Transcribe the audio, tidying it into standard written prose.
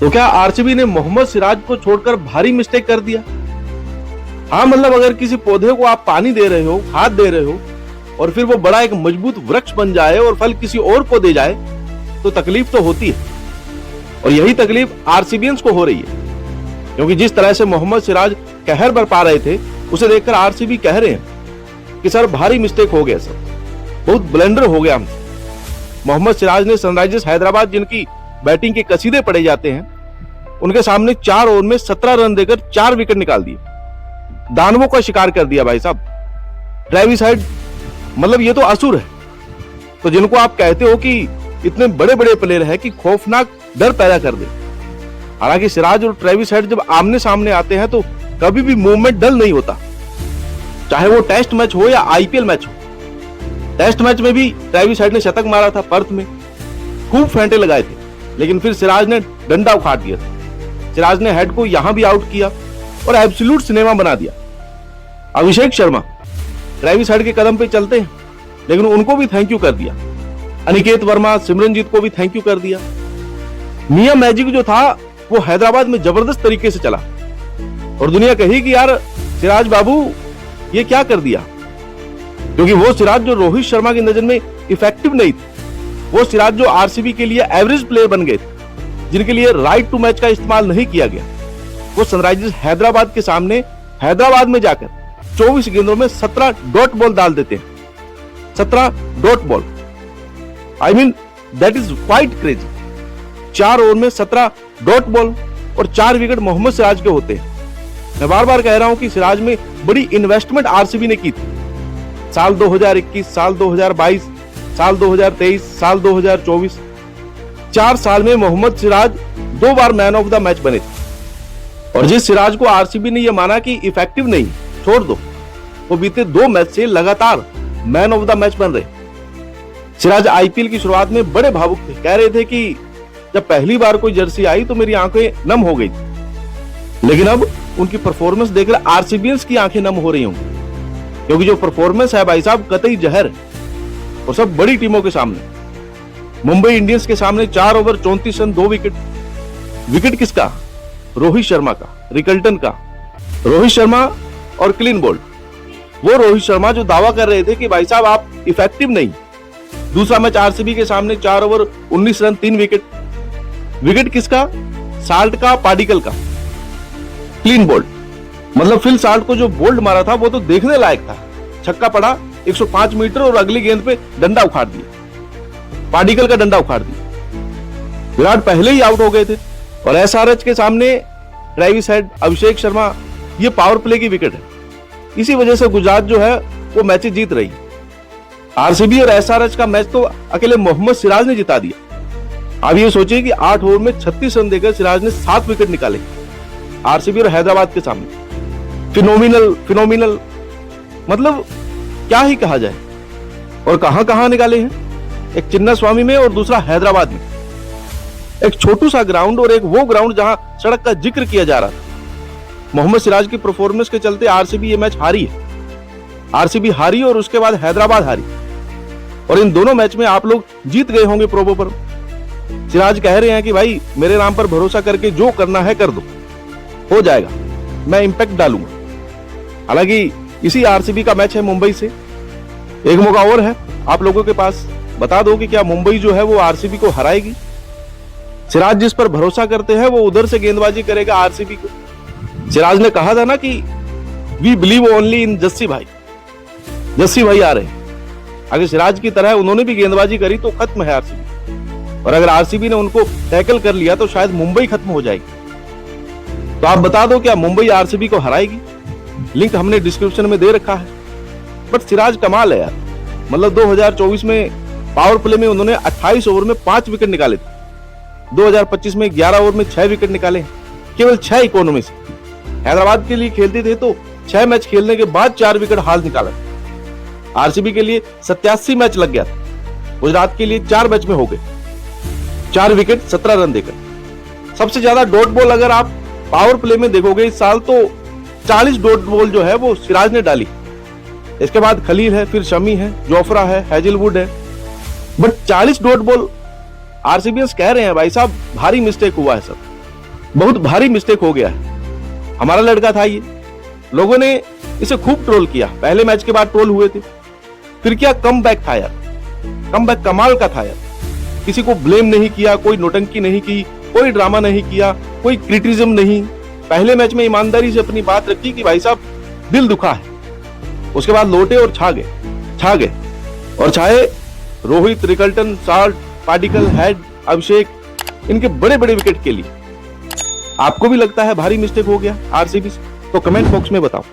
तो क्या आरसीबी ने मोहम्मद सिराज को छोड़कर भारी मिस्टेक कर दिया? हाँ, मतलब अगर किसी पौधे को आप पानी दे रहे हो, खाद दे रहे हो और फिर वो बड़ा एक मजबूत वृक्ष बन जाए और फल किसी और को दे जाए तो तकलीफ तो होती है। और यही तकलीफ आरसीबियंस को हो रही है, क्योंकि जिस तरह से मोहम्मद सिराज कहर बरपा रहे थे उसे देखकर आरसीबी कह रहे हैं कि सर भारी मिस्टेक हो गया, सर बहुत ब्लेंडर हो गया हमसे। मोहम्मद सिराज ने सनराइजर्स हैदराबाद, जिनकी बैटिंग के कसीदे पड़े जाते हैं, उनके सामने 4 ओवर में 17 रन देकर 4 विकेट निकाल दिए। दानवों का शिकार कर दिया भाई साहब। ट्रेविस हेड मतलब ये तो असुर है। तो जिनको आप कहते हो कि इतने बड़े बड़े प्लेयर है कि खौफनाक डर पैदा कर दे। हालांकि सिराज और ट्रेविस हेड जब आमने सामने आते हैं तो कभी भी मूवमेंट डल नहीं होता, चाहे वो टेस्ट मैच हो या आईपीएल मैच हो। टेस्ट मैच में भी ट्रेविस हेड ने शतक मारा था पर्थ में, खूब फेंटे लगाए थे, लेकिन फिर सिराज ने डंडा उखाड़ दिया था। सिराज ने हेड को यहां भी आउट किया और एब्सोल्यूट सिनेमा बना दिया। अभिषेक शर्मा ट्रेविस हेड के कदम पे चलते हैं, लेकिन उनको भी थैंक यू कर दिया। अनिकेत वर्मा, सिमरनजीत को भी थैंक यू कर दिया। मियां मैजिक जो था वो हैदराबाद में जबरदस्त तरीके से चला और दुनिया कही कि यार सिराज बाबू ये क्या कर दिया, क्योंकि वो सिराज जो रोहित शर्मा की नजर में इफेक्टिव नहीं थे, वो सिराज जो आरसीबी के लिए एवरेज प्लेयर बन गए थे, जिनके लिए राइट टू मैच का इस्तेमाल नहीं किया गया, वो सनराइजर्स हैदराबाद के सामने हैदराबाद में जाकर 24 गेंदों में 17 डॉट बॉल डाल देते हैं। 17 dot ball, I mean that is quite crazy. 4 over में 17 डॉट बॉल और 4 विकेट मोहम्मद सिराज के होते हैं। मैं बार बार कह रहा हूं कि सिराज में बड़ी इन्वेस्टमेंट आरसीबी ने की थी। साल 2021, साल 2022, साल 2023, साल 2024, 4 साल में मोहम्मद सिराज 2 बार मैन ऑफ द मैच बने थे। और जिस सिराज को आरसीबी ने यह माना कि इफेक्टिव नहीं, छोड़ दो, वो बीते 2 मैच से लगातार मैन ऑफ द मैच बन रहे। सिराज आईपीएल की शुरुआत में बड़े भावुक थे, कह रहे थे कि जब पहली बार कोई जर्सी आई तो मेरी आंखें नम हो गई थी। लेकिन अब उनकी परफॉर्मेंस देखकर आरसीबियंस की आंखें नम हो रही होंगी, क्योंकि जो परफॉर्मेंस है भाई साहब कतई जहर है, और सब बड़ी टीमों के सामने। मुंबई इंडियंस के सामने 4 ओवर 34 रन 2 विकेट। विकेट किसका? रोहित शर्मा का, रिकल्टन का। रोहित शर्मा और क्लीन बोल्ड। वो रोहित शर्मा जो दावा कर रहे थे कि भाई साहब आप इफेक्टिव नहीं। दूसरा मैच आरसीबी के सामने 4 ओवर 19 रन 3 विकेट। विकेट किसका? साल्ट का, पाडिकल का। क्लीन बोल्ड मतलब फिल साल्ट को जो बोल्ड मारा था वो तो देखने लायक था। छक्का पड़ा 105 मीटर और अगली गेंद पे डंडा उखाड़ दिया, पाडिकल का डंडा उखाड़ दिया। विराट पहले ही आउट हो गए थे और एसआरएच के सामने ट्रेविस हेड, अभिषेक शर्मा, ये पावर प्ले की विकेट है। इसी वजह से गुजरात जो है वो मैच जीत रही। आरसीबी और एसआरएच का मैच तो अकेले मोहम्मद सिराज ने जिता दिया। अब ये सोचिए कि 8 ओवर में 36 रन देकर सिराज ने 7 विकेट निकाले आरसीबी और हैदराबाद के सामने। फिनोमिनल मतलब क्या ही कहा जाए। और कहां निकाले हैं, एक चिन्ना स्वामी में और दूसरा हैदराबाद में। एक छोटू सा ग्राउंड और एक वो ग्राउंड जहां सड़क का जिक्र किया जा रहा था। मोहम्मद सिराज की परफॉर्मेंस के चलते आरसीबी ये मैच हारी है। आरसीबी हारी और उसके बाद हैदराबाद हारी, और इन दोनों मैच में आप लोग जीत गए होंगे प्रोबो पर। सिराज कह रहे हैं कि भाई मेरे नाम पर भरोसा करके जो करना है कर दो, हो जाएगा, मैं इंपैक्ट डालूंगा। हालांकि इसी आरसीबी का मैच है मुंबई से। एक मौका और है आप लोगों के पास, बता दो कि क्या मुंबई जो है वो आरसीबी को हराएगी? सिराज जिस पर भरोसा करते हैं वो उधर से गेंदबाजी करेगा आरसीबी को। सिराज ने कहा था ना कि we believe only in Jassi भाई। जस्सी भाई आ रहे हैं, अगर सिराज की तरह उन्होंने भी गेंदबाजी करी तो खत्म है आरसीबी, और अगर आरसीबी ने उनको टैकल कर लिया तो शायद मुंबई खत्म हो जाएगी। तो आप बता दो क्या मुंबई आरसीबी को हराएगी? लिंक हमने डिस्क्रिप्शन में दे रखा है। बट सिराज कमाल है यार, मतलब 2024 में पावर प्ले में उन्होंने 28 ओवर में 5 विकेट निकाले थे। 2025 में 11 ओवर में 6 विकेट निकाले, केवल 6 इकोनॉमी से। हैदराबाद के लिए खेलते थे तो 6 मैच खेलने के बाद 4 विकेट हाल निकाला। आरसीबी के लिए 87 मैच लग गया था, गुजरात के लिए 4 मैच में हो गए 4 विकेट 17 रन देकर। सबसे ज्यादा डॉट बॉल अगर आप पावर प्ले में देखोगे इस साल तो 40 डॉट बॉल जो है वो सिराज ने डाली। इसके बाद खलील है, फिर शमी है, जोफ्रा है, हैजलवुड है। बट 40 डॉट बॉल आरसीबीएस कह रहे हैं भाई साहब भारी मिस्टेक हुआ है सब। बहुत भारी मिस्टेक हो गया है। हमारा लड़का था ये, लोगों ने इसे खूब ट्रोल किया, पहले मैच के बाद ट्रोल हुए थे। फिर क्या कमबैक था यार, कमबैक कमाल का था यार। किसी को ब्लेम नहीं किया, कोई नोटंकी नहीं की, कोई ड्रामा नहीं किया, कोई क्रिटिसिज्म नहीं। पहले मैच में ईमानदारी से अपनी बात रखी कि भाई साहब दिल दुखा है। उसके बाद लौटे और छा गए और चाहे रोहित, रिकल्टन, साल्ट, पार्टिकल, हेड, अभिषेक, इनके बड़े बड़े विकेट के लिए। आपको भी लगता है भारी मिस्टेक हो गया आरसीबी से? तो कमेंट बॉक्स में बताओ।